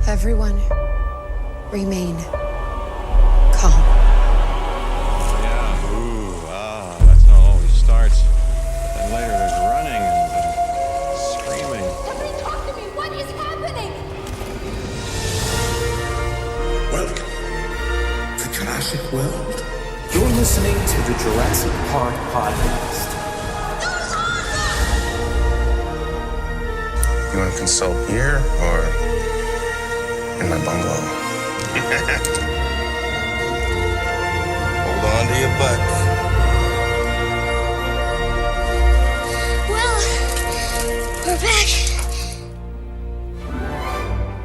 Everyone, remain calm. Yeah, that's how it always starts. But then later there's running and screaming. Somebody talk to me! What is happening? Welcome to Jurassic World. You're listening to the Jurassic Park Podcast. You want to consult here or in my bungalow? Hold on to your butts. Well, we're back.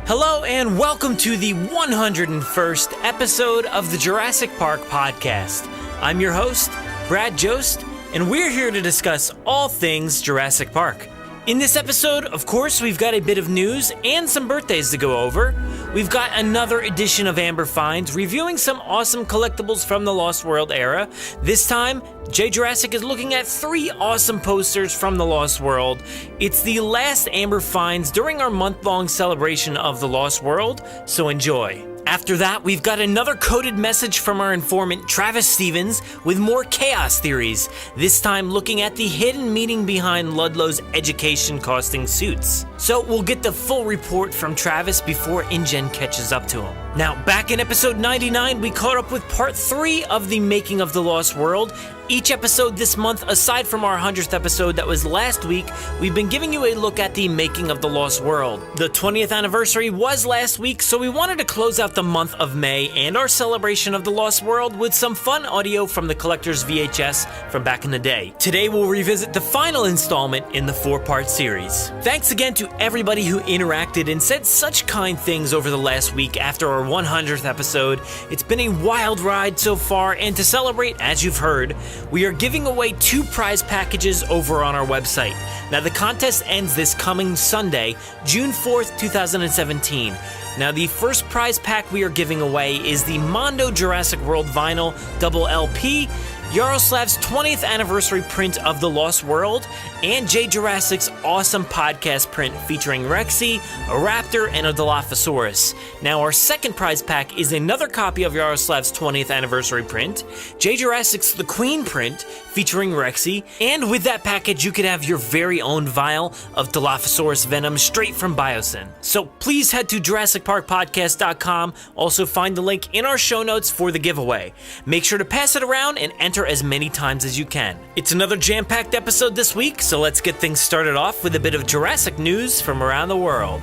Hello and welcome to the 101st episode of the Jurassic Park Podcast. I'm your host, Brad Jost, and we're here to discuss all things Jurassic Park. In this episode, of course, we've got a bit of news and some birthdays to go over. We've got another edition of Amber Finds, reviewing some awesome collectibles from the Lost World era. This time, Jaye Jurassick is looking at 3 awesome posters from the Lost World. It's the last Amber Finds during our month-long celebration of the Lost World, so enjoy. After that, we've got another coded message from our informant Travis Stevens with more chaos theories, this time looking at the hidden meaning behind Ludlow's education costing suits. So we'll get the full report from Travis before InGen catches up to him. Now, back in episode 99, we caught up with part 3 of the Making of the Lost World. Each episode this month, aside from our 100th episode that was last week, we've been giving you a look at the Making of the Lost World. The 20th anniversary was last week, so we wanted to close out the month of May and our celebration of the Lost World with some fun audio from the collector's VHS from back in the day. Today we'll revisit the final installment in the 4-part series. Thanks again to everybody who interacted and said such kind things over the last week after our 100th episode. It's been a wild ride so far, and to celebrate, as you've heard, we are giving away 2 prize packages over on our website. Now, the contest ends this coming Sunday, June 4th, 2017. Now, the first prize pack we are giving away is the Mondo Jurassic World Vinyl Double LP, Yaroslav's 20th anniversary print of The Lost World, and Jaye Jurassick's awesome podcast print featuring Rexy, a raptor, and a Dilophosaurus. Now, our second prize pack is another copy of Yaroslav's 20th anniversary print, Jaye Jurassick's The Queen print featuring Rexy, and with that package, you could have your very own vial of Dilophosaurus Venom straight from Biosyn. So please head to JurassicParkPodcast.com. Also find the link in our show notes for the giveaway. Make sure to pass it around and enter as many times as you can. It's another jam-packed episode this week, so let's get things started off with a bit of Jurassic news from around the world.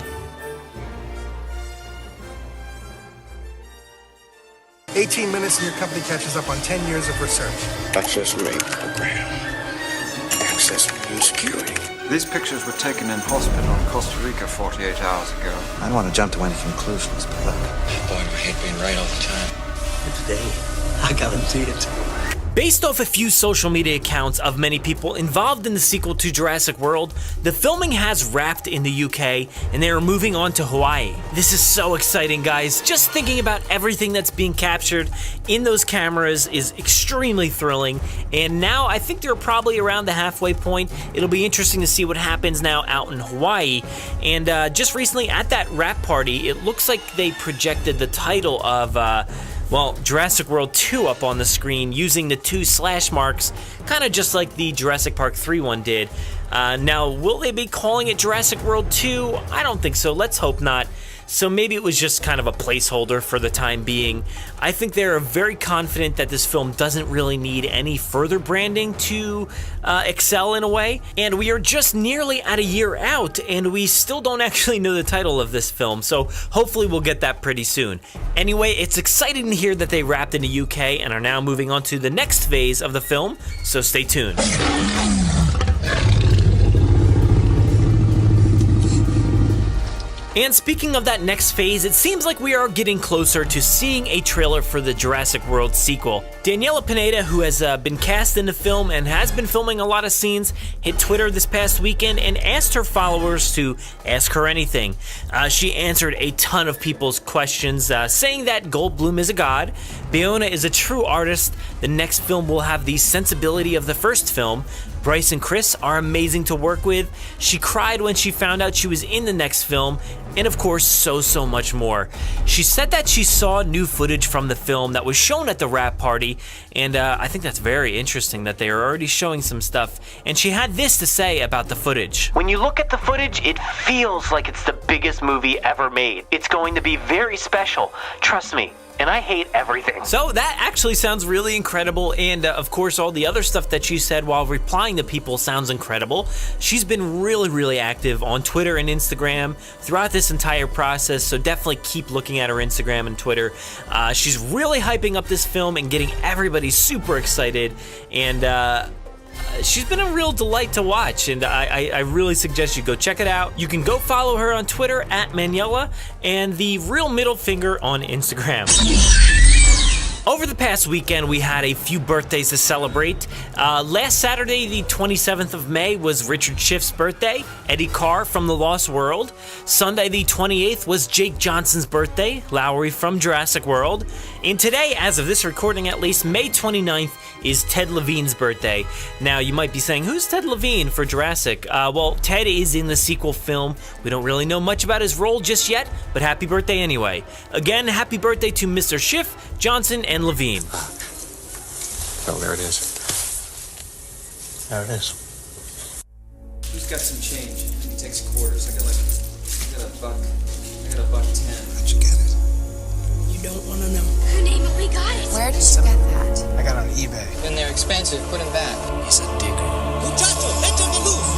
18 minutes and your company catches up on 10 years of research. Access main program. Access main security. These pictures were taken in hospital in Costa Rica 48 hours ago. I don't want to jump to any conclusions, but look. Boy, I hate being right all the time. Today, I guarantee it. Based off a few social media accounts of many people involved in the sequel to Jurassic World, the filming has wrapped in the UK and they are moving on to Hawaii. This is so exciting, guys. Just thinking about everything that's being captured in those cameras is extremely thrilling, and now I think they're probably around the halfway point. It'll be interesting to see what happens now out in Hawaii. And just recently at that wrap party, it looks like they projected the title of Jurassic World 2 up on the screen using the 2 slash marks, kind of just like the Jurassic Park 3 one did. Now, will they be calling it Jurassic World 2? I don't think so. Let's hope not. So maybe it was just kind of a placeholder for the time being. I think they're very confident that this film doesn't really need any further branding to excel in a way. And we are just nearly at a year out, and we still don't actually know the title of this film. So hopefully we'll get that pretty soon. Anyway, it's exciting to hear that they wrapped in the UK and are now moving on to the next phase of the film. So stay tuned. And speaking of that next phase, it seems like we are getting closer to seeing a trailer for the Jurassic World sequel. Daniela Pineda, who has been cast in the film and has been filming a lot of scenes, hit Twitter this past weekend and asked her followers to ask her anything. She answered a ton of people's questions, saying that Goldblum is a god, Bayona is a true artist, The next film will have the sensibility of the first film. Bryce and Chris are amazing to work with. She cried when she found out she was in the next film, and of course, so much more. She said that she saw new footage from the film that was shown at the wrap party, and I think that's very interesting that they are already showing some stuff, and she had this to say about the footage. When you look at the footage, it feels like it's the biggest movie ever made. It's going to be very special, trust me. And I hate everything. So that actually sounds really incredible, and of course all the other stuff that she said while replying to people sounds incredible. She's been really active on Twitter and Instagram throughout this entire process, so definitely keep looking at her Instagram and Twitter. She's really hyping up this film and getting everybody super excited, and she's been a real delight to watch, and I really suggest you go check it out. You can go follow her on Twitter at Manuela and the Real Middle Finger on Instagram. Over the past weekend, we had a few birthdays to celebrate. Last Saturday, the 27th of May, was Richard Schiff's birthday, Eddie Carr from The Lost World. Sunday, the 28th, was Jake Johnson's birthday, Lowry from Jurassic World. And today, as of this recording at least, May 29th, is Ted Levine's birthday. Now, you might be saying, who's Ted Levine for Jurassic? Well, Ted is in the sequel film. We don't really know much about his role just yet, but happy birthday anyway. Again, happy birthday to Mr. Schiff, Johnson, and Levine. Oh, there it is. There it is. Who's got some change? He takes quarters. I got $1. I got $1.10. How'd you get it? You don't want to know. Her name, we got it. Where did you get that? I got it on eBay. When they're expensive, put them back. He's a digger. Muchacho, vete on the move!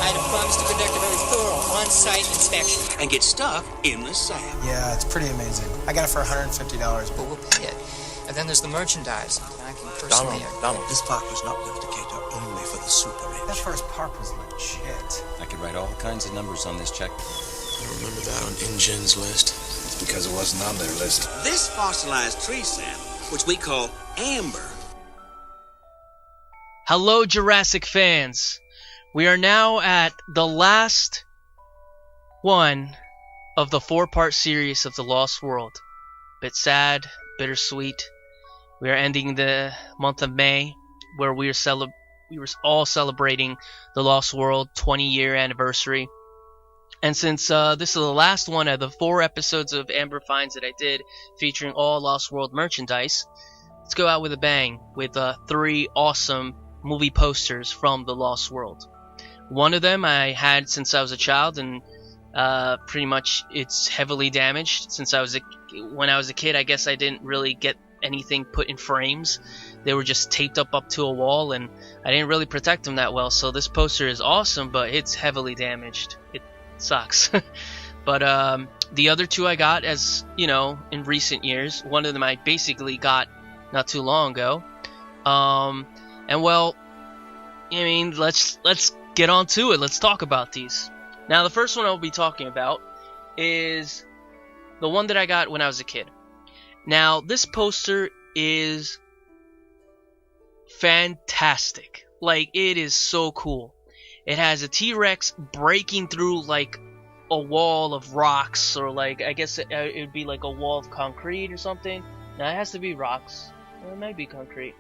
I had promised to conduct a very thorough on-site inspection. And get stuck in the sand. Yeah, it's pretty amazing. I got it for $150. But we'll pay it. And then there's the merchandise. I can personally... Donald, this park was not built to cater only for the super rich. That first park was legit. I could write all kinds of numbers on this check. I remember that on InGen's list. It's because it wasn't on their list. This fossilized tree sap, which we call amber. Hello, Jurassic fans. We are now at the last one of the 4-part series of The Lost World. Bit sad, bittersweet. We are ending the month of May, where we were all celebrating The Lost World 20-year anniversary. And since this is the last one of the 4 episodes of Amber Finds that I did, featuring all Lost World merchandise, let's go out with a bang with 3 awesome movie posters from The Lost World. One of them I had since I was a child, and pretty much it's heavily damaged. When I was a kid, I guess I didn't really get anything put in frames. They were just taped up to a wall, and I didn't really protect them that well. So this poster is awesome, but it's heavily damaged. It sucks. But the other 2 I got, as you know, in recent years. One of them I basically got not too long ago. And well, I mean, let's get on to it. Let's talk about these. Now, the first one I'll be talking about is the one that I got when I was a kid. Now, this poster is fantastic. Like, it is so cool. It has a T-Rex breaking through, like, a wall of rocks, or, like, I guess it would be like a wall of concrete or something. Now, it has to be rocks. It might be concrete.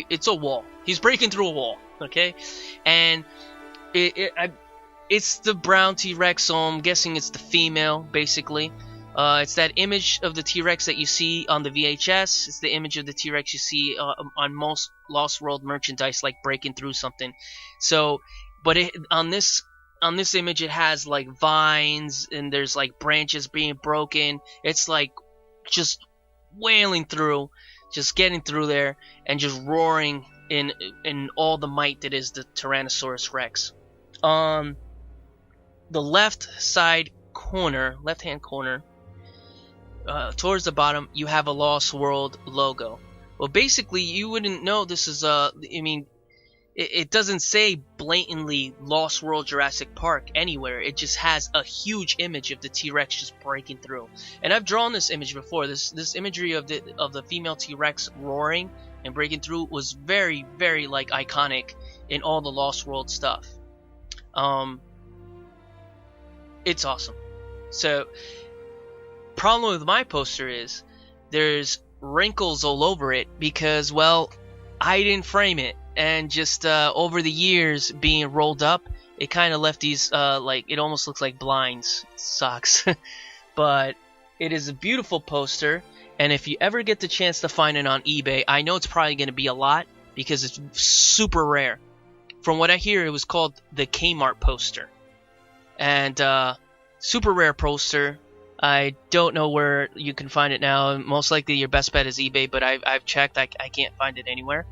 It's a wall. He's breaking through a wall, okay? And it's the brown T-Rex, so I'm guessing it's the female, basically. It's that image of the T-Rex that you see on the VHS. It's the image of the T-Rex you see on most Lost World merchandise, like breaking through something. So, but on this image, it has like vines, and there's like branches being broken. It's like just wailing through, just getting through there, and just roaring in all the might that is the Tyrannosaurus Rex. On the left-hand corner, towards the bottom, you have a Lost World logo. Well, basically, you wouldn't know this is it doesn't say blatantly Lost World Jurassic Park anywhere. It just has a huge image of the T-Rex just breaking through. And I've drawn this image before. This imagery of the female T-Rex roaring and breaking through was very, very like iconic in all the Lost World stuff. It's awesome. So, problem with my poster is there's wrinkles all over it because, well, I didn't frame it, and just over the years being rolled up, it kind of left these like, it almost looks like blinds. It sucks. But it is a beautiful poster, and if you ever get the chance to find it on eBay, I know it's probably going to be a lot because it's super rare. From what I hear, it was called the Kmart poster, and super rare poster. I don't know where you can find it now. Most likely your best bet is eBay, but I've checked. I can't find it anywhere.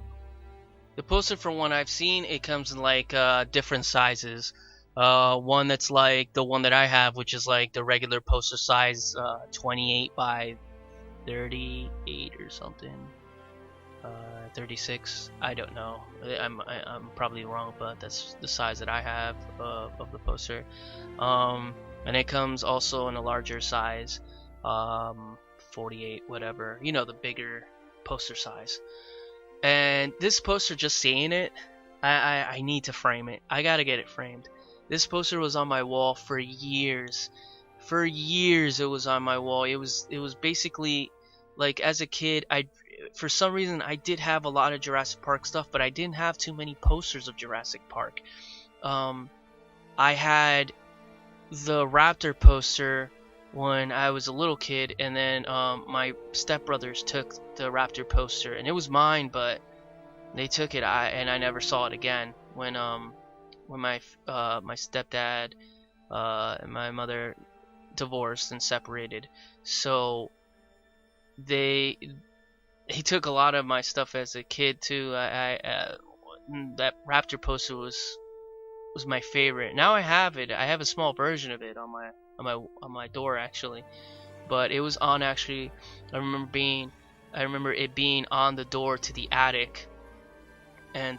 The poster, from what I've seen, it comes in like different sizes. One that's like the one that I have, which is like the regular poster size, 28 by 38 or something. 36. I don't know. I'm probably wrong, but that's the size that I have of the poster. And it comes also in a larger size, 48, whatever. You know, the bigger poster size. And this poster, just seeing it, I need to frame it. I gotta get it framed. This poster was on my wall for years. For years it was on my wall. It was basically, like, as a kid, for some reason I did have a lot of Jurassic Park stuff, but I didn't have too many posters of Jurassic Park. I had the Raptor poster when I was a little kid, and then my stepbrothers took the Raptor poster, and it was mine, but they took it, and I never saw it again. When my stepdad and my mother divorced and separated, so he took a lot of my stuff as a kid too. That Raptor poster was my favorite. Now I have it. I have a small version of it on my door actually, but it was on actually. I remember it being on the door to the attic, and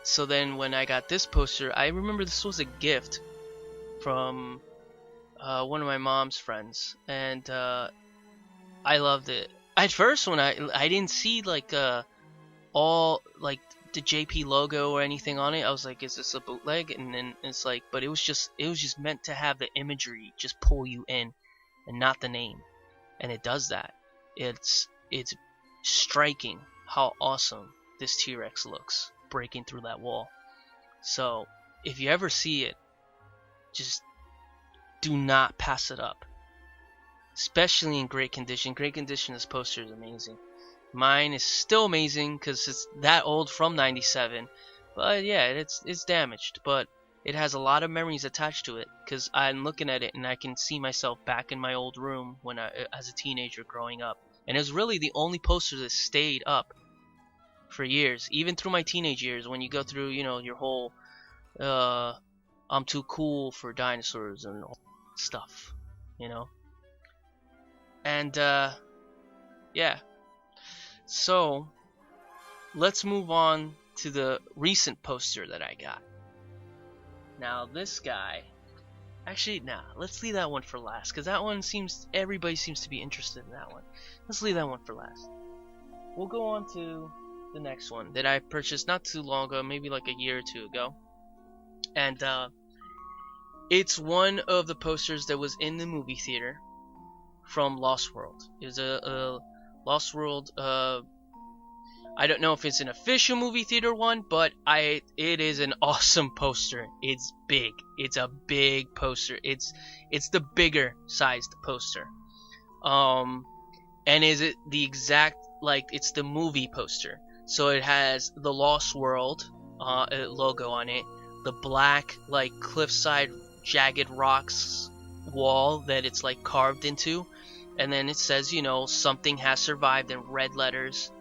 so then when I got this poster, I remember this was a gift from one of my mom's friends, and I loved it. At first, when I didn't see like all like the JP logo or anything on it, I was like, is this a bootleg? And then it's like, but it was just meant to have the imagery just pull you in and not the name, and it does that. It's striking how awesome this T-Rex looks breaking through that wall. So if you ever see it, just do not pass it up, especially in great condition. Great condition, this poster is amazing. Mine is still amazing because it's that old, from '97, but yeah, it's damaged, but it has a lot of memories attached to it because I'm looking at it and I can see myself back in my old room when as a teenager growing up, and it was really the only poster that stayed up for years, even through my teenage years. When you go through, you know, your whole I'm too cool for dinosaurs and all stuff, you know. And yeah, so let's move on to the recent poster that I got. Now this guy, actually, let's leave that one for last, because that one everybody seems to be interested in that one. Let's leave that one for last. We'll go on to the next one that I purchased not too long ago, maybe like a year or two ago. And it's one of the posters that was in the movie theater from Lost World. It was a Lost World, I don't know if it's an official movie theater one, but it is an awesome poster. It's big. It's a big poster. It's the bigger sized poster. And is it the exact, like, it's the movie poster. So it has the Lost World logo on it, the black, like, cliffside jagged rocks wall that it's like carved into, and then it says, you know, something has survived in red letters,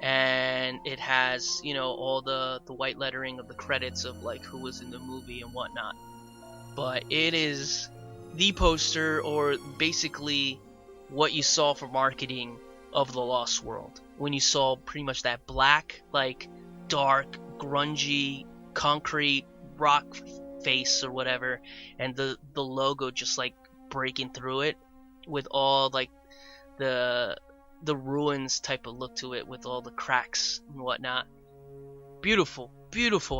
and it has, you know, all the white lettering of the credits of like who was in the movie and whatnot. But it is the poster, or basically what you saw for marketing of the Lost World, when you saw pretty much that black, like, dark, grungy, concrete rock face or whatever, and the logo just like breaking through it with all like the ruins type of look to it, with all the cracks and whatnot. Beautiful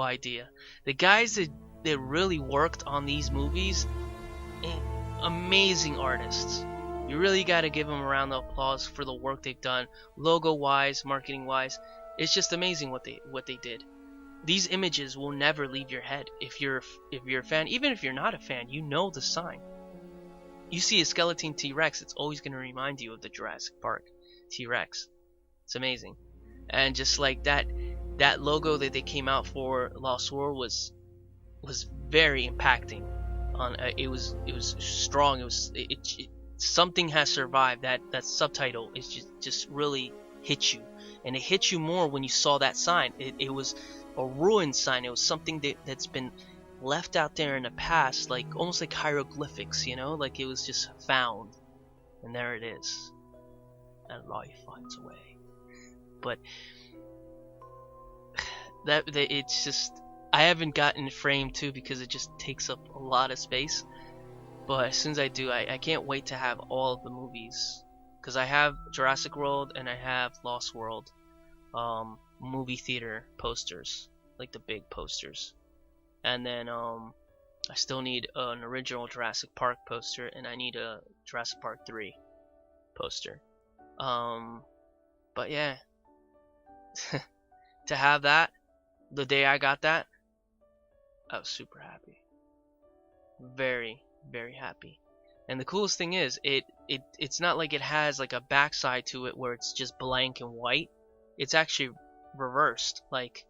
idea. The guys that really worked on these movies, amazing artists. You really got to give them a round of applause for the work they've done, logo-wise, marketing-wise. It's just amazing what they did. These images will never leave your head if you're a fan. Even if you're not a fan, you know the sign. You see a skeleton T-Rex, it's always going to remind you of the Jurassic Park T-Rex. It's amazing. And just like that logo that they came out for Lost World was very impacting. It was strong. It something has survived. That subtitle is just really hit you, and it hit you more when you saw that sign. It was a ruined sign. It was something that's been left out there in the past, like almost like hieroglyphics, like it was just found, and there it is, and life finds a way. But it's just, I haven't gotten it framed too because it just takes up a lot of space. But as soon as I do, I can't wait to have all of the movies, because I have Jurassic World and I have Lost World movie theater posters, like the big posters. And then I still need an original Jurassic Park poster, and I need a Jurassic Park 3 poster. But yeah, to have that, the day I got that, I was super happy. Very, very happy. And the coolest thing is, it's not like it has like a backside to it where it's just blank and white. It's actually reversed. Like,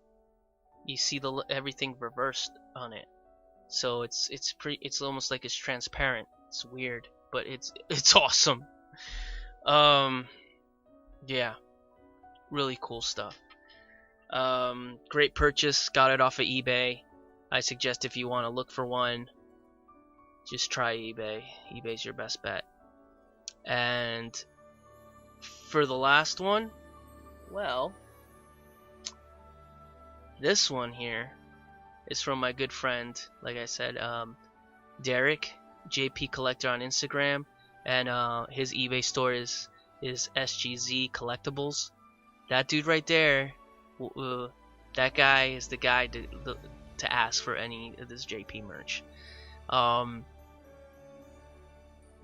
you see everything reversed on it. So it's almost like it's transparent. It's weird, but it's awesome. Yeah, really cool stuff. Great purchase. Got it off of eBay. I suggest if you want to look for one, just try eBay. eBay's your best bet. And for the last one, well, this one here is from my good friend, like I said, Derek, JP Collector on Instagram, and his eBay store is SGZ Collectibles. That dude right there, that guy is the guy to ask for any of this JP merch.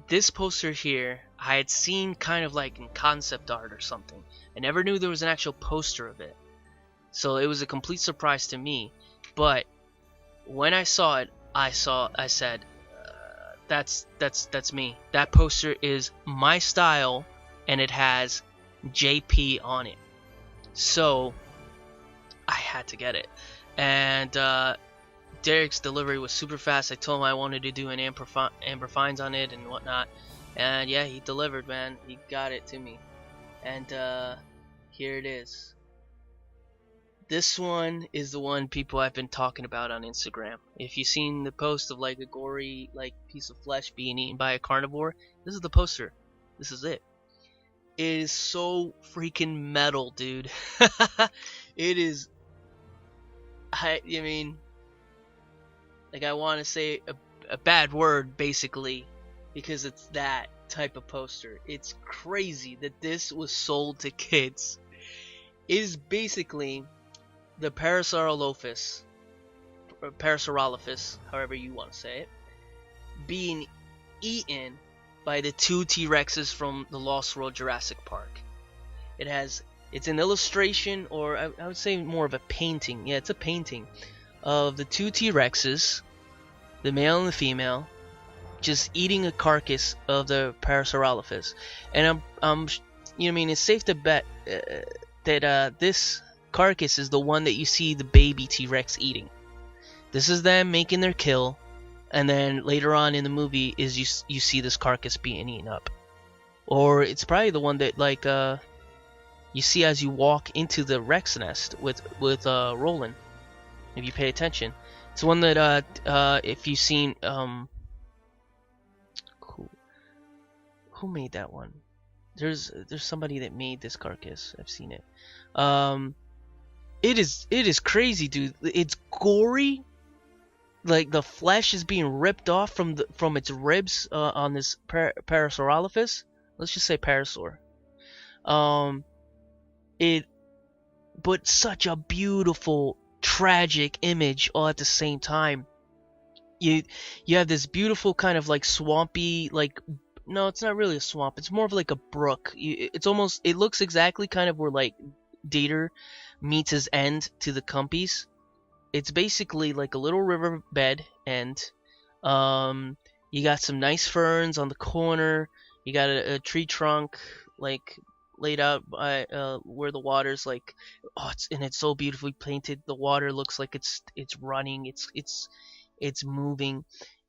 This poster here, I had seen kind of like in concept art or something. I never knew there was an actual poster of it, so it was a complete surprise to me. But when I saw it, I said, that's me. That poster is my style, and it has JP on it. So I had to get it. And Derek's delivery was super fast. I told him I wanted to do an Amber Fines on it and whatnot. And yeah, he delivered, man. He got it to me. And here it is. This one is the one people have been talking about on Instagram. If you've seen the post of like a gory like piece of flesh being eaten by a carnivore, this is the poster. This is it. It is so freaking metal, dude. It is. I mean, like, I want to say a bad word basically, because it's that type of poster. It's crazy that this was sold to kids. It is basically the Parasaurolophus, or Parasaurolophus, however you want to say it, being eaten by the two T-Rexes from the Lost World Jurassic Park. It's an illustration, or I would say more of a painting. Yeah, it's a painting of the two T-Rexes, the male and the female, just eating a carcass of the Parasaurolophus. And it's safe to bet that this carcass is the one that you see the baby T-Rex eating. This is them making their kill, and then later on in the movie is you see this carcass being eaten up. Or it's probably the one that like you see as you walk into the Rex nest with Roland, if you pay attention. It's one that if you've seen who made that one? There's somebody that made this carcass. I've seen it. It is crazy, dude. It's gory. Like the flesh is being ripped off from its ribs on this Parasaurolophus. Let's just say Parasaur. But such a beautiful, tragic image all at the same time. You have this beautiful kind of like swampy, like no, it's not really a swamp. It's more of like a brook. It looks exactly kind of where like Dater meets his end to the Cumpies. It's basically like a little riverbed, and you got some nice ferns on the corner. You got a tree trunk like laid out by where the water's like, it's so beautifully painted. The water looks like it's running, it's moving,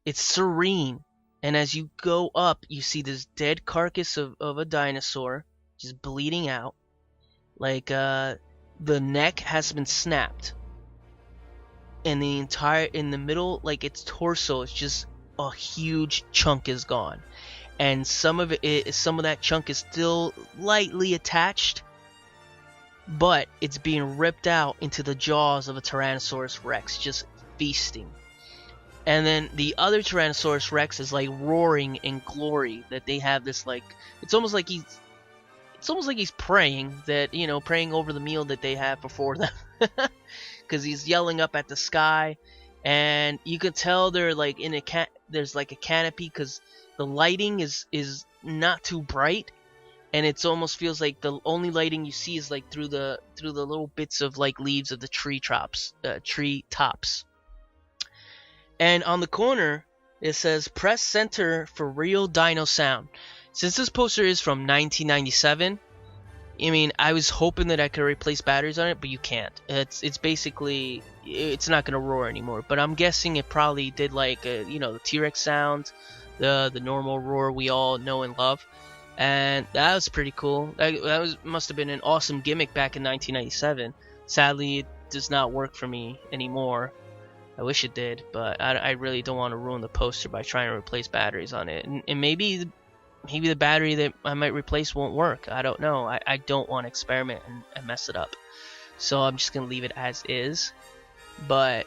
it's serene. And as you go up, you see this dead carcass of a dinosaur just bleeding out. Like the neck has been snapped, and in the middle, like its torso, it's just a huge chunk is gone. And some of that chunk is still lightly attached, but it's being ripped out into the jaws of a Tyrannosaurus Rex, just feasting. And then the other Tyrannosaurus Rex is like roaring in glory that they have this like, it's almost like he's praying that, praying over the meal that they have before them, because he's yelling up at the sky, and you can tell they're like there's like a canopy, because the lighting is not too bright, and it almost feels like the only lighting you see is like through the little bits of like leaves of the tree tops. And on the corner it says press center for real dino sound. Since this poster is from 1997, I mean, I was hoping that I could replace batteries on it, but you can't. It's basically, it's not gonna roar anymore. But I'm guessing it probably did like the T-Rex sound, the normal roar we all know and love, and that was pretty cool. That must have been an awesome gimmick back in 1997. Sadly, it does not work for me anymore. I wish it did, but I really don't want to ruin the poster by trying to replace batteries on it. And maybe the battery that I might replace won't work. I don't know. I don't want to experiment and mess it up. So I'm just gonna leave it as is. But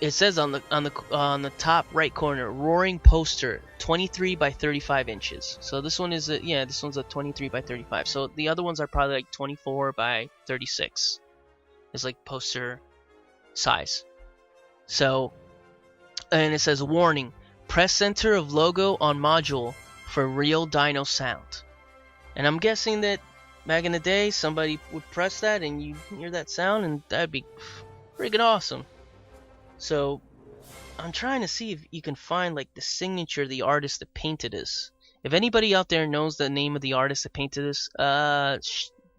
it says on the top right corner, roaring poster, 23 by 35 inches. So this one is this one's a 23 by 35. So the other ones are probably like 24 by 36. It's like poster size. So, and it says warning, press center of logo on module for real dino sound. And I'm guessing that back in the day somebody would press that and you hear that sound, and that'd be freaking awesome. So I'm trying to see if you can find like the signature of the artist that painted this. If anybody out there knows the name of the artist that painted this,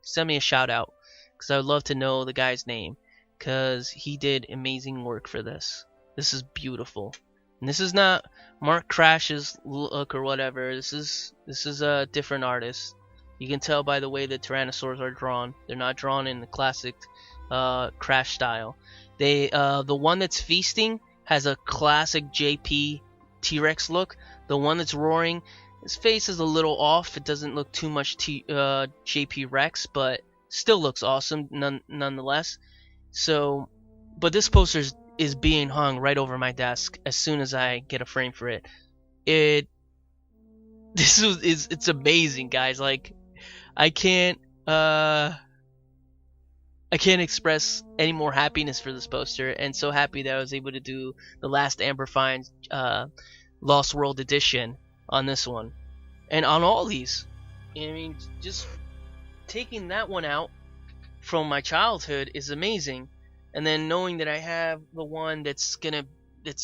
send me a shout out, because I would love to know the guy's name, because he did amazing work for this. This is beautiful. And this is not Mark Crash's look or whatever. This is a different artist. You can tell by the way the Tyrannosaurs are drawn. They're not drawn in the classic Crash style. The one that's feasting has a classic JP T-Rex look. The one that's roaring, his face is a little off. It doesn't look too much JP Rex, but still looks awesome nonetheless. So, but this poster is being hung right over my desk as soon as I get a frame for it. It's amazing, guys. Like, I can't express any more happiness for this poster, and so happy that I was able to do the last Amber Fine Lost World edition on this one, and on all these. I mean, just taking that one out from my childhood is amazing, and then knowing that I have the one that's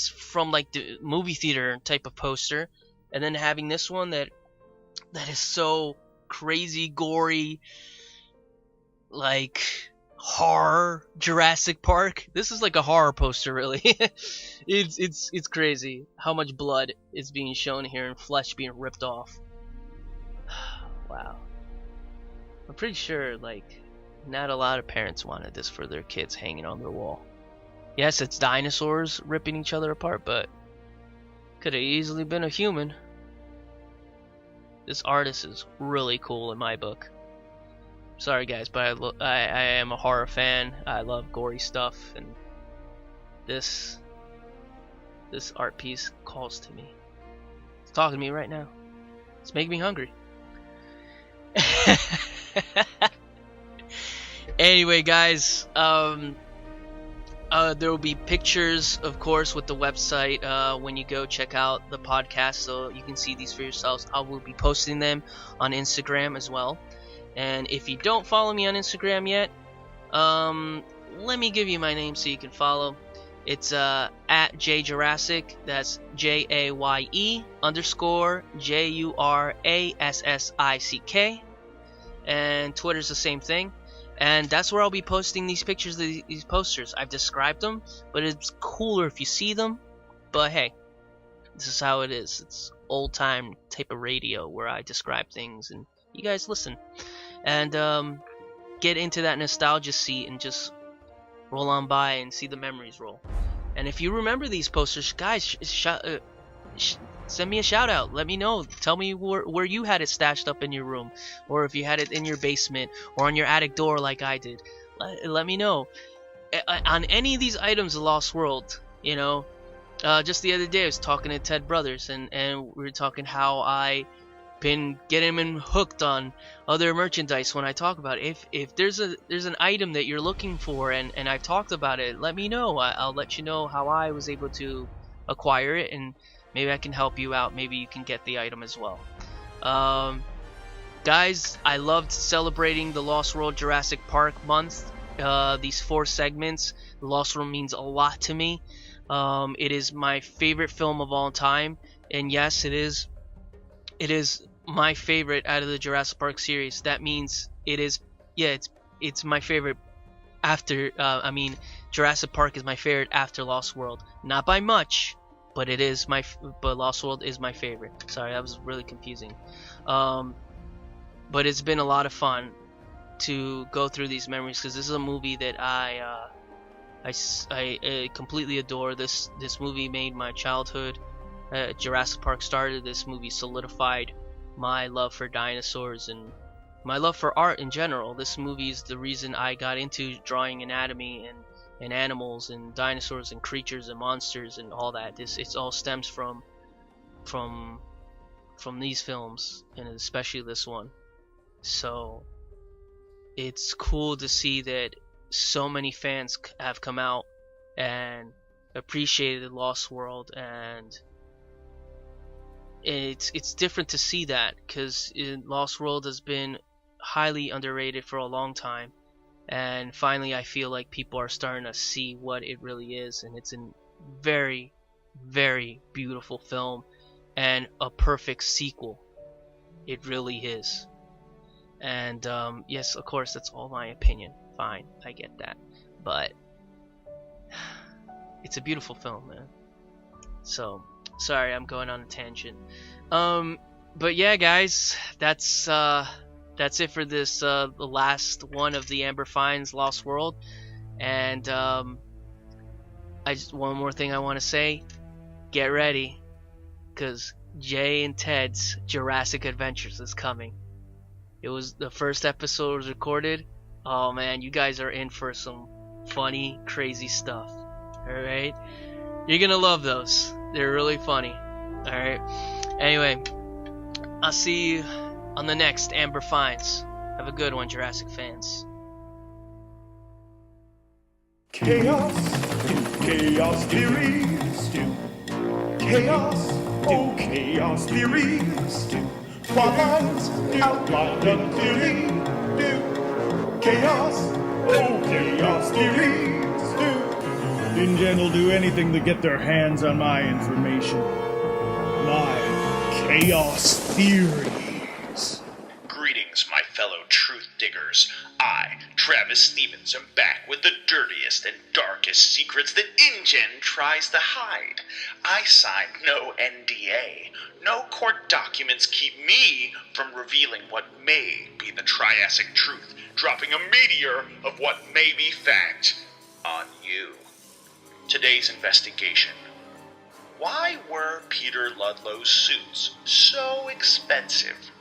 from like the movie theater type of poster, and then having this one that is so crazy gory, like horror Jurassic Park. This is like a horror poster, really. it's crazy how much blood is being shown here and flesh being ripped off. Wow. I'm pretty sure like not a lot of parents wanted this for their kids hanging on their wall. Yes, it's dinosaurs ripping each other apart, but could have easily been a human. This artist is really cool in my book. Sorry guys, but I am a horror fan. I love gory stuff, and this art piece calls to me. It's talking to me right now. It's making me hungry. Anyway, guys, There will be pictures, of course, with the website when you go check out the podcast, so you can see these for yourselves. I will be posting them on Instagram as well. And if you don't follow me on Instagram yet, let me give you my name so you can follow. It's at Jaye Jurassick. That's JAYE_JURASSICK. And Twitter's the same thing. And that's where I'll be posting these pictures, these posters. I've described them, but it's cooler if you see them. But hey, this is how it is. It's old time type of radio where I describe things and you guys listen. And get into that nostalgia seat and just roll on by and see the memories roll. And if you remember these posters, guys, send me a shout out. Let me know. Tell me where you had it stashed up in your room, or if you had it in your basement or on your attic door like I did. Let me know. On any of these items of Lost World, you know, just the other day I was talking to Ted Brothers, and we were talking how I been getting him hooked on other merchandise when I talk about it. If there's an item that you're looking for and I've talked about it, let me know. I'll let you know how I was able to acquire it, and maybe I can help you out. Maybe you can get the item as well. Guys, I loved celebrating the Lost World Jurassic Park month. These 4 segments. The Lost World means a lot to me. It is my favorite film of all time, and yes, it is my favorite out of the Jurassic Park series. That means it's my favorite after. Jurassic Park is my favorite after Lost World. Not by much, but but Lost World is my favorite. Sorry, that was really confusing. But it's been a lot of fun to go through these memories, because this is a movie that I completely adore. This movie made my childhood. Jurassic Park started. This movie solidified my love for dinosaurs and my love for art in general. This movie is the reason I got into drawing anatomy and animals and dinosaurs and creatures and monsters and all that. It all stems from these films, and especially this one. So it's cool to see that so many fans have come out and appreciated Lost World, and it's different to see that, because Lost World has been highly underrated for a long time, and finally I feel like people are starting to see what it really is, and it's a very, very beautiful film and a perfect sequel. It really is. And yes, of course, that's all my opinion. Fine, I get that, but it's a beautiful film, man. So sorry, I'm going on a tangent. But yeah, guys, that's it for this the last one of the Amber Fine's Lost World. And one more thing I want to say: get ready, because Jay and Ted's Jurassic Adventures is coming. It was the first episode was recorded. Oh man, you guys are in for some funny, crazy stuff. Alright? You're gonna love those. They're really funny. Alright? Anyway, I'll see you on the next Amber Finds. Have a good one, Jurassic fans. Chaos, chaos theories, chaos, oh chaos theories, plot lines, outlined theory, chaos, oh chaos theories, InGen will do anything to get their hands on my information. My chaos theories. Greetings, my fellow truth diggers. I, Travis Stevens, am back with the dirtiest and darkest secrets that InGen tries to hide. I signed no NDA. No court documents keep me from revealing what may be the Triassic truth, dropping a meteor of what may be fact on you. Today's investigation. Why were Peter Ludlow's suits so expensive?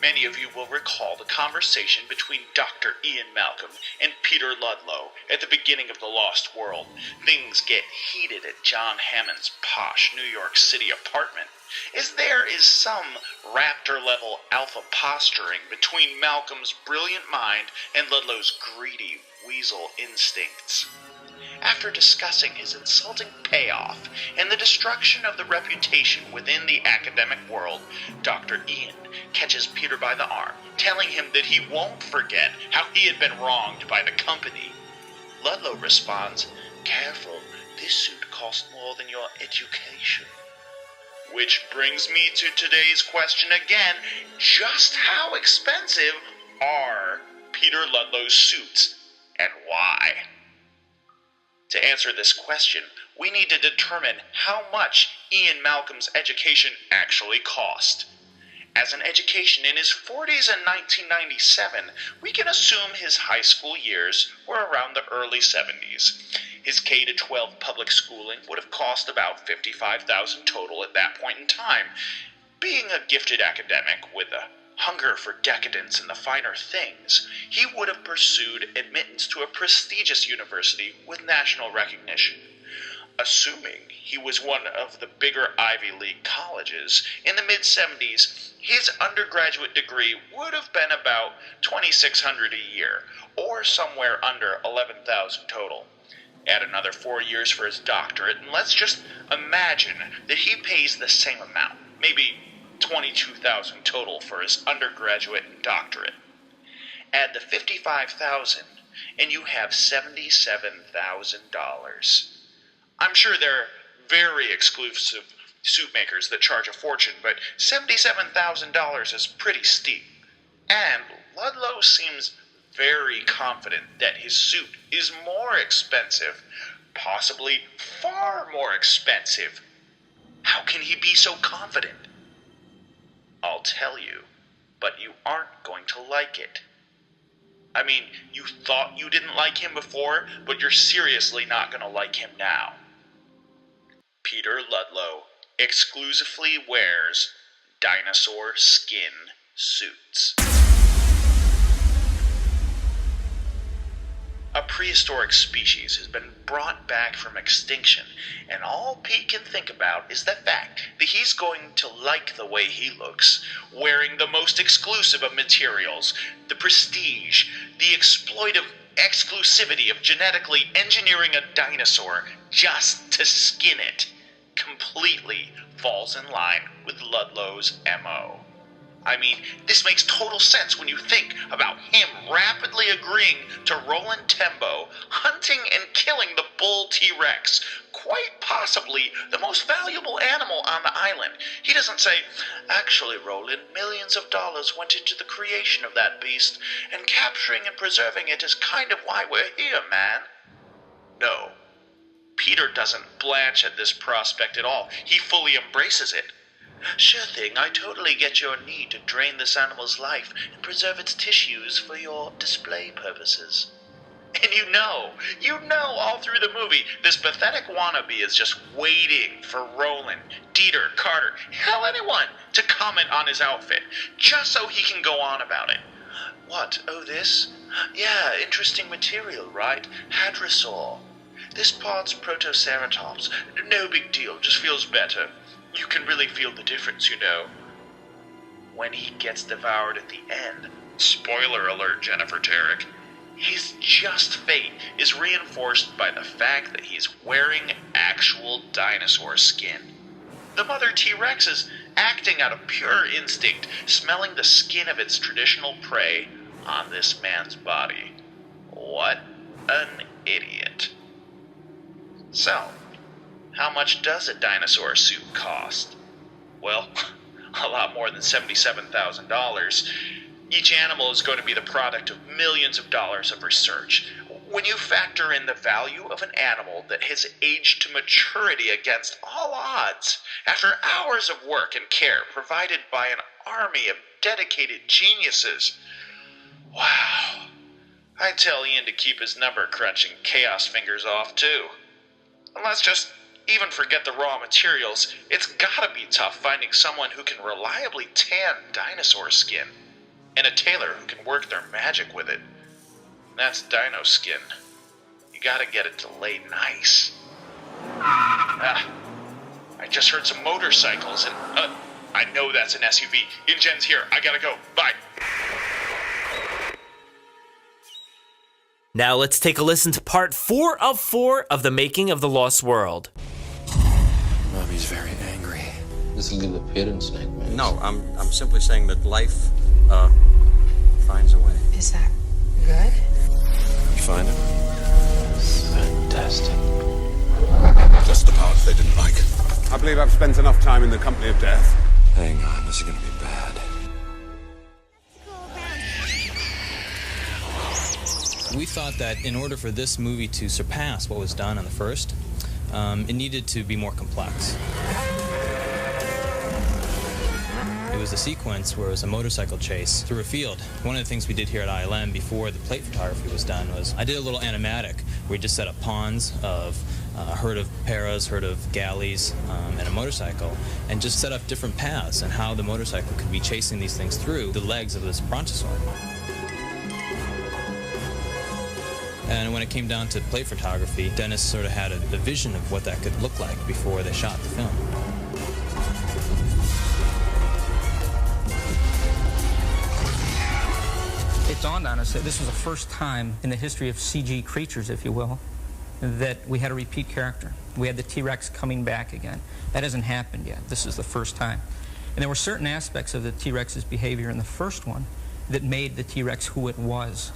Many of you will recall the conversation between Dr. Ian Malcolm and Peter Ludlow at the beginning of The Lost World. Things get heated at John Hammond's posh New York City apartment, as there is some raptor-level alpha posturing between Malcolm's brilliant mind and Ludlow's greedy weasel instincts. after discussing his insulting payoff and the destruction of the reputation within the academic world, Dr. Ian catches Peter by the arm, telling him that he won't forget how he had been wronged by the company. Ludlow responds, "Careful, this suit costs more than your education." Which brings me to today's question again. Just how expensive are Peter Ludlow's suits, and why? To answer this question, we need to determine how much Ian Malcolm's education actually cost. As an education in his 40s in 1997, we can assume his high school years were around the early 70s. His K-12 public schooling would have cost about $55,000 total at that point in time. Being a gifted academic with a hunger for decadence and the finer things, he would have pursued admittance to a prestigious university with national recognition. Assuming he was one of the bigger Ivy League colleges, in the mid-70s, his undergraduate degree would have been about $2,600 a year, or somewhere under $11,000 total. Add another 4 years for his doctorate, and let's just imagine that he pays the same amount, maybe $22,000 total for his undergraduate and doctorate. Add the $55,000, and you have $77,000. I'm sure there are very exclusive suit makers that charge a fortune, but $77,000 is pretty steep. And Ludlow seems very confident that his suit is more expensive, possibly far more expensive. How can he be so confident? I'll tell you, but you aren't going to like it. I mean, you thought you didn't like him before, but you're seriously not going to like him now. Peter Ludlow exclusively wears dinosaur skin suits. A prehistoric species has been brought back from extinction, and all Pete can think about is the fact that he's going to like the way he looks, wearing the most exclusive of materials, the prestige, the exploitive exclusivity of genetically engineering a dinosaur just to skin it. Completely falls in line with Ludlow's M.O. I mean, this makes total sense when you think about him rapidly agreeing to Roland Tembo, hunting and killing the bull T-Rex, quite possibly the most valuable animal on the island. He doesn't say, "Actually, Roland, millions of dollars went into the creation of that beast, and capturing and preserving it is kind of why we're here, man." No. Peter doesn't blanch at this prospect at all. He fully embraces it. "Sure thing, I totally get your need to drain this animal's life and preserve its tissues for your display purposes." And you know all through the movie, this pathetic wannabe is just waiting for Roland, Dieter, Carter, hell anyone, to comment on his outfit, just so he can go on about it. "What, oh this? Yeah, interesting material, right? Hadrosaur. This part's Protoceratops. No big deal, just feels better. You can really feel the difference, you know." When he gets devoured at the end, spoiler alert, Jennifer Tarrick, his just fate is reinforced by the fact that he's wearing actual dinosaur skin. The mother T-Rex is acting out of pure instinct, smelling the skin of its traditional prey on this man's body. What an idiot. So, how much does a dinosaur suit cost? Well, a lot more than $77,000. Each animal is going to be the product of millions of dollars of research. When you factor in the value of an animal that has aged to maturity against all odds, after hours of work and care provided by an army of dedicated geniuses, wow, I'd tell Ian to keep his number crunching chaos fingers off too. And let's just even forget the raw materials. It's gotta be tough finding someone who can reliably tan dinosaur skin, and a tailor who can work their magic with it. That's dino skin. You gotta get it to lay nice. I just heard some motorcycles, and I know that's an SUV. InGen's here. I gotta go. Bye. Now let's take a listen to part 4 of 4 of the making of The Lost World. Mommy's very angry. This will give the parents nightmares. No, I'm simply saying that life, finds a way. Is that good? You find it? Fantastic. Just the parts they didn't like. I believe I've spent enough time in the company of death. Hang on, this is gonna be bad. We thought that in order for this movie to surpass what was done on the first, it needed to be more complex. It was a sequence where it was a motorcycle chase through a field. One of the things we did here at ILM before the plate photography was done was I did a little animatic where we just set up pawns of a herd of paras, herd of galleys, and a motorcycle, and just set up different paths and how the motorcycle could be chasing these things through the legs of this brontosaur. And when it came down to plate photography, Dennis sort of had a vision of what that could look like before they shot the film. It dawned on us that this was the first time in the history of CG creatures, if you will, that we had a repeat character. We had the T-Rex coming back again. That hasn't happened yet. This is the first time. And there were certain aspects of the T-Rex's behavior in the first one that made the T-Rex who it was.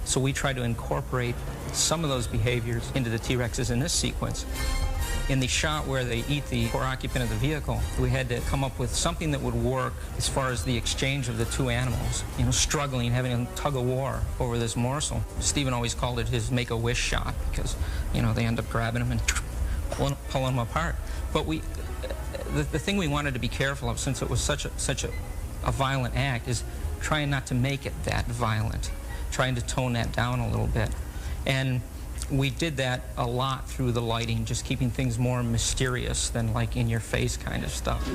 So we tried to incorporate some of those behaviors into the T-Rexes in this sequence. In the shot where they eat the poor occupant of the vehicle, we had to come up with something that would work as far as the exchange of the two animals, you know, struggling, having a tug of war over this morsel. Stephen always called it his make-a-wish shot because, you know, they end up grabbing him and pulling him apart. But the thing we wanted to be careful of, since it was such a violent act, is trying not to make it that violent, trying to tone that down a little bit. And we did that a lot through the lighting, just keeping things more mysterious than like in-your-face kind of stuff.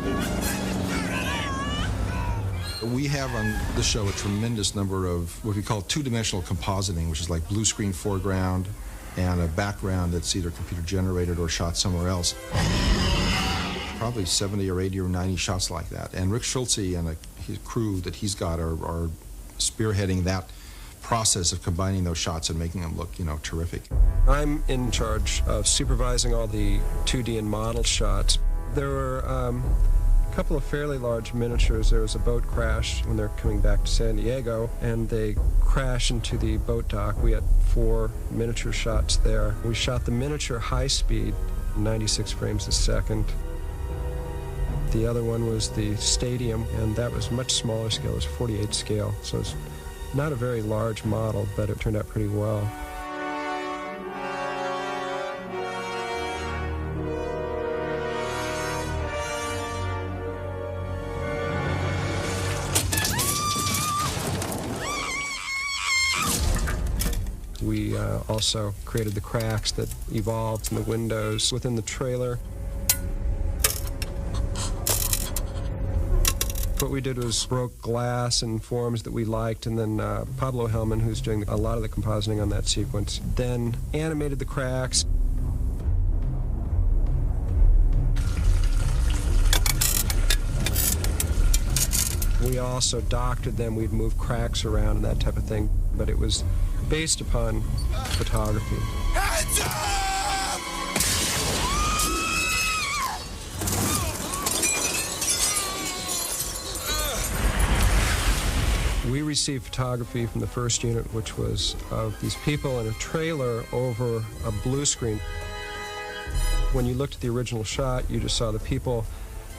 We have on the show a tremendous number of what we call two-dimensional compositing, which is like blue screen foreground and a background that's either computer generated or shot somewhere else. Probably 70 or 80 or 90 shots like that. And Rick Schultze and his crew that he's got are spearheading that process of combining those shots and making them look, you know, terrific. I'm in charge of supervising all the 2D and model shots. There were a couple of fairly large miniatures. There was a boat crash when they're coming back to San Diego, and they crash into the boat dock. We had 4 miniature shots there. We shot the miniature high speed, 96 frames a second. The other one was the stadium, and that was much smaller scale. It was 48 scale, so it's not a very large model, but it turned out pretty well. We also created the cracks that evolved in the windows within the trailer. What we did was broke glass in forms that we liked, and then Pablo Hellman, who's doing a lot of the compositing on that sequence, then animated the cracks. We also doctored them. We'd move cracks around and that type of thing, but it was based upon photography. Hands up! We received photography from the first unit, which was of these people in a trailer over a blue screen. When you looked at the original shot, you just saw the people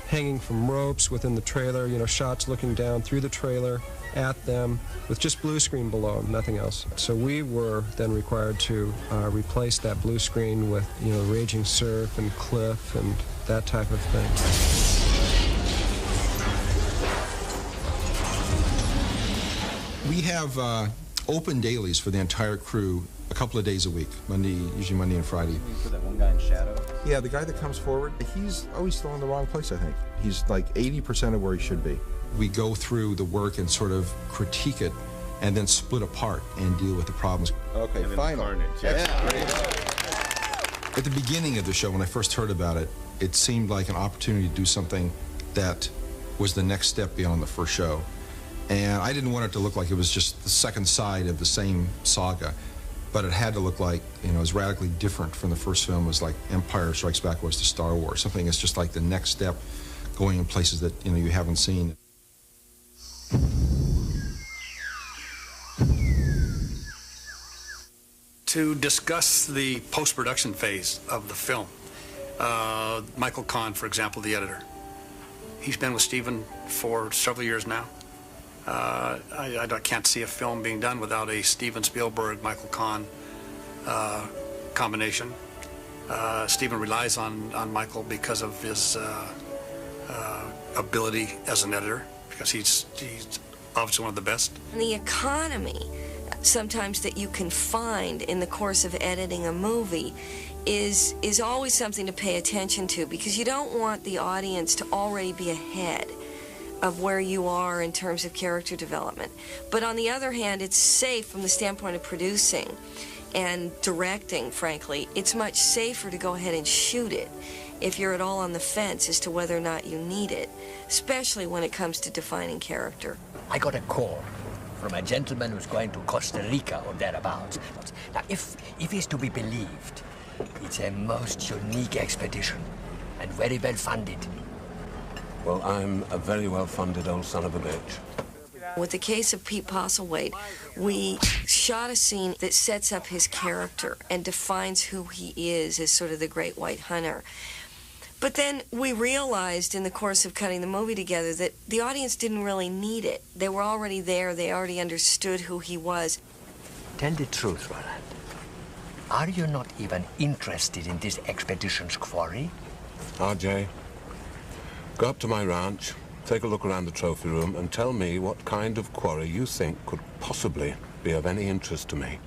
hanging from ropes within the trailer, you know, shots looking down through the trailer at them with just blue screen below them, nothing else. So we were then required to replace that blue screen with, you know, raging surf and cliff and that type of thing. We have open dailies for the entire crew a couple of days a week, usually Monday and Friday. For that one guy in shadow? Yeah, the guy that comes forward, he's always still in the wrong place, I think. He's like 80% of where he should be. We go through the work and sort of critique it and then split apart and deal with the problems. Okay, final. At the beginning of the show, when I first heard about it, it seemed like an opportunity to do something that was the next step beyond the first show. And I didn't want it to look like it was just the second side of the same saga. but it had to look like, it was radically different from the first film. It was like Empire Strikes Back was to Star Wars. Something that's just like the next step, going in places that, you haven't seen. To discuss the post-production phase of the film, Michael Kahn, for example, the editor, he's been with Steven for several years now. I can't see a film being done without a Steven Spielberg, Michael Kahn combination. Steven relies on Michael because of his ability as an editor, because he's obviously one of the best. The economy sometimes that you can find in the course of editing a movie is always something to pay attention to, because you don't want the audience to already be ahead of where you are in terms of character development. But on the other hand, it's safe from the standpoint of producing and directing, frankly. It's much safer to go ahead and shoot it if you're at all on the fence as to whether or not you need it, especially when it comes to defining character. I got a call from a gentleman who's going to Costa Rica or thereabouts. Now, if he's to be believed, it's a most unique expedition and very well funded. Well, I'm a very well-funded old son of a bitch. With the case of Pete Postlethwaite, we shot a scene that sets up his character and defines who he is as sort of the great white hunter. But then we realized in the course of cutting the movie together that the audience didn't really need it. They were already there. They already understood who he was. Tell the truth, Roland. Are you not even interested in this expedition's quarry? RJ, go up to my ranch, take a look around the trophy room, and tell me what kind of quarry you think could possibly be of any interest to me.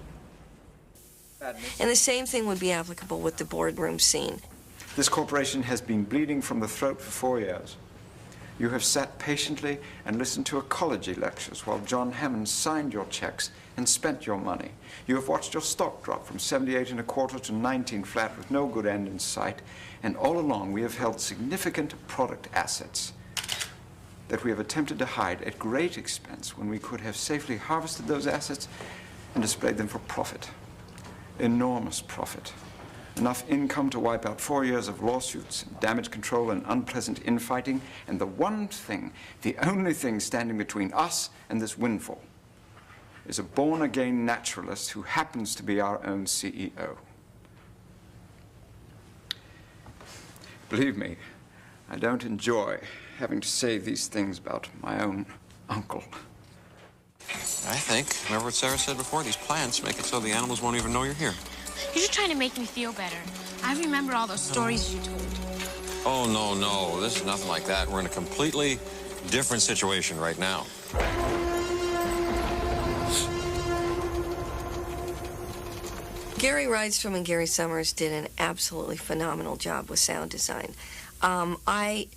And the same thing would be applicable with the boardroom scene. This corporation has been bleeding from the throat for 4 years. You have sat patiently and listened to ecology lectures while John Hammond signed your checks and spent your money. You have watched your stock drop from 78 1/4 to 19 flat with no good end in sight. And all along we have held significant product assets that we have attempted to hide at great expense when we could have safely harvested those assets and displayed them for profit. Enormous profit. Enough income to wipe out 4 years of lawsuits, and damage control, and unpleasant infighting, and the one thing, the only thing standing between us and this windfall is a born-again naturalist who happens to be our own CEO. Believe me, I don't enjoy having to say these things about my own uncle. I think, remember what Sarah said before? These plants make it so the animals won't even know you're here. You're just trying to make me feel better. I remember all those stories you told. Oh, no. This is nothing like that. We're in a completely different situation right now. Gary Rydstrom and Gary Summers did an absolutely phenomenal job with sound design. I,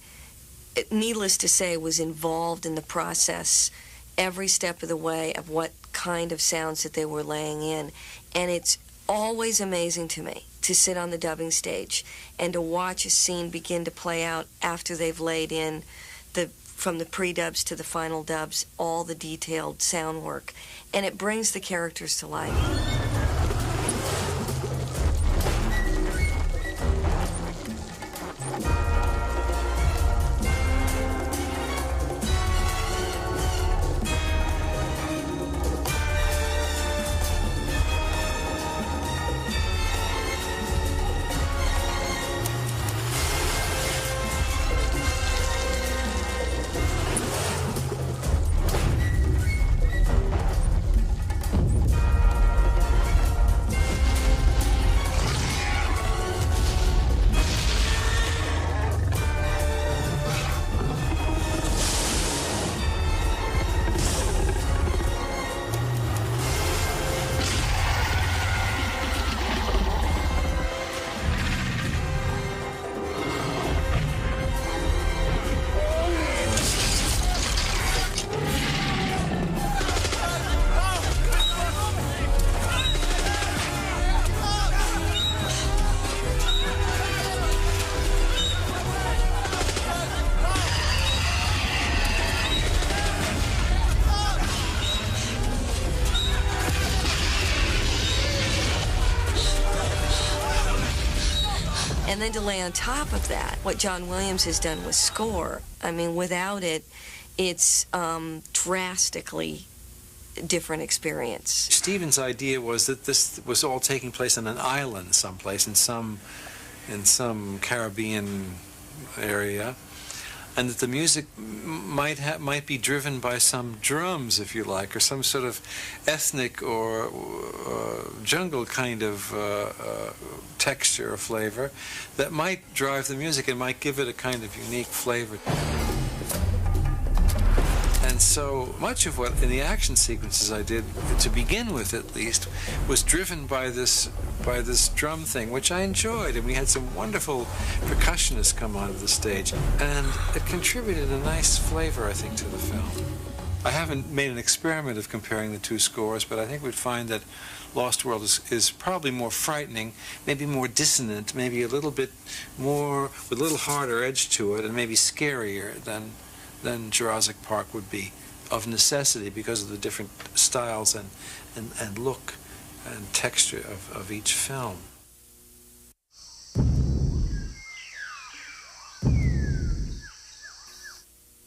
needless to say, was involved in the process every step of the way of what kind of sounds that they were laying in. And it's always amazing to me to sit on the dubbing stage and to watch a scene begin to play out after they've laid in from the pre-dubs to the final dubs, all the detailed sound work. And it brings the characters to life. And then to lay on top of that what John Williams has done with score, I mean, without it, it's drastically different experience. Stephen's idea was that this was all taking place on an island someplace in some Caribbean area, and that the music might be driven by some drums, if you like, or some sort of ethnic or jungle kind of texture or flavor that might drive the music and might give it a kind of unique flavor. And so much of what in the action sequences I did, to begin with at least, was driven by this drum thing, which I enjoyed, and we had some wonderful percussionists come onto the stage, and it contributed a nice flavor, I think, to the film. I haven't made an experiment of comparing the two scores, but I think we'd find that Lost World is probably more frightening, maybe more dissonant, maybe a little bit more, with a little harder edge to it, and maybe scarier than Jurassic Park would be, of necessity, because of the different styles and look and texture of each film.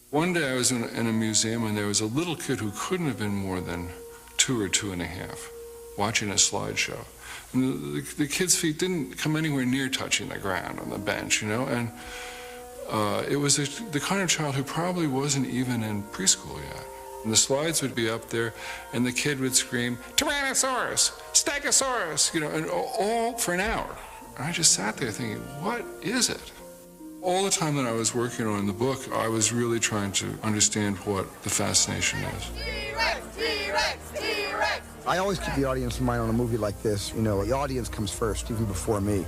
One day I was in a museum and there was a little kid who couldn't have been more than 2 or 2.5, watching a slideshow. And the kid's feet didn't come anywhere near touching the ground on the bench, you know, and it was the kind of child who probably wasn't even in preschool yet. And the slides would be up there, and the kid would scream, "Tyrannosaurus! Stegosaurus!" You know, and all for an hour. And I just sat there thinking, what is it? All the time that I was working on the book, I was really trying to understand what the fascination is. T-Rex! T-Rex! T-Rex! I always keep the audience in mind on a movie like this. You know, the audience comes first, even before me.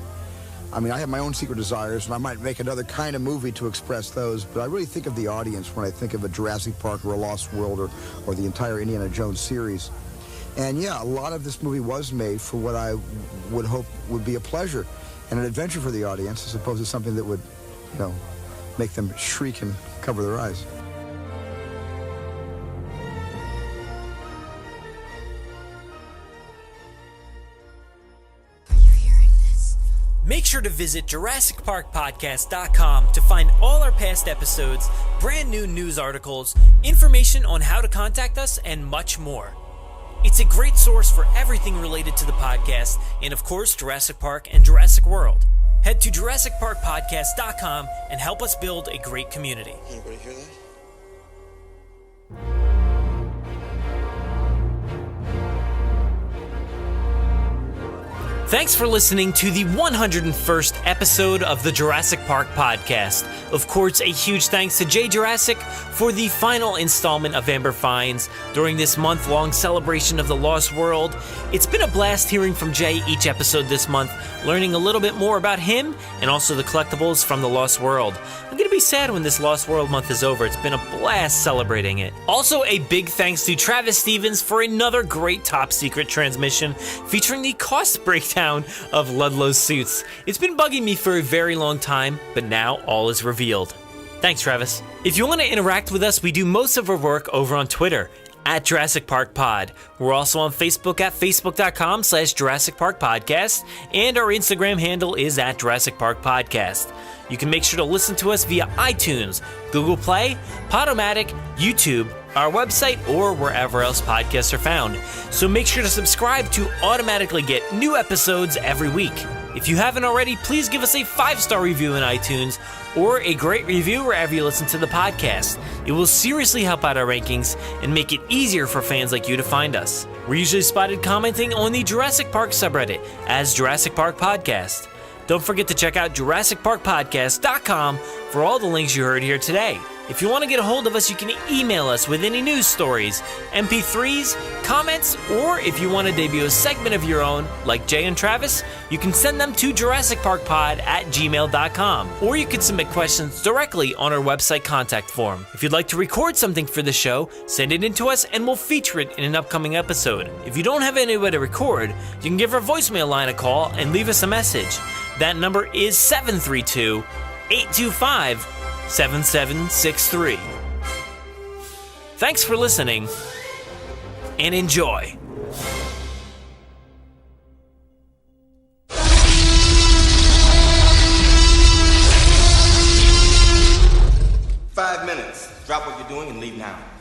I mean, I have my own secret desires, and I might make another kind of movie to express those, but I really think of the audience when I think of a Jurassic Park or a Lost World or the entire Indiana Jones series. And yeah, a lot of this movie was made for what I would hope would be a pleasure and an adventure for the audience, as opposed to something that would, you know, make them shriek and cover their eyes. Make sure to visit JurassicParkPodcast.com to find all our past episodes, brand new news articles, information on how to contact us, and much more. It's a great source for everything related to the podcast, and of course, Jurassic Park and Jurassic World. Head to JurassicParkPodcast.com and help us build a great community. Anybody hear that? Thanks for listening to the 101st episode of the Jurassic Park Podcast. Of course, a huge thanks to Jaye Jurassick for the final installment of Amber Finds during this month-long celebration of the Lost World. It's been a blast hearing from Jay each episode this month, learning a little bit more about him and also the collectibles from the Lost World. I'm going to be sad when this Lost World month is over. It's been a blast celebrating it. Also, a big thanks to Travis Stevens for another great top-secret transmission featuring the cost breakdown of Ludlow's suits. It's been bugging me for a very long time, but now all is revealed. Thanks, Travis. If you want to interact with us, we do most of our work over on Twitter at Jurassic Park Pod. We're also on Facebook at facebook.com/Jurassic Park Podcast, and our Instagram handle is at Jurassic Park Podcast. You can make sure to listen to us via iTunes, Google Play, Podomatic, YouTube, our website, or wherever else podcasts are found. So make sure to subscribe to automatically get new episodes every week. If you haven't already, please give us a 5-star review in iTunes or a great review wherever you listen to the podcast. It will seriously help out our rankings and make it easier for fans like you to find us. We're usually spotted commenting on the Jurassic Park subreddit as Jurassic Park Podcast. Don't forget to check out JurassicParkPodcast.com for all the links you heard here today. If you want to get a hold of us, you can email us with any news stories, MP3s, comments, or if you want to debut a segment of your own, like Jay and Travis, you can send them to JurassicParkPod@gmail.com, or you can submit questions directly on our website contact form. If you'd like to record something for the show, send it in to us and we'll feature it in an upcoming episode. If you don't have any way to record, you can give our voicemail line a call and leave us a message. That number is 732-825-7763. Thanks for listening, and enjoy. leave now.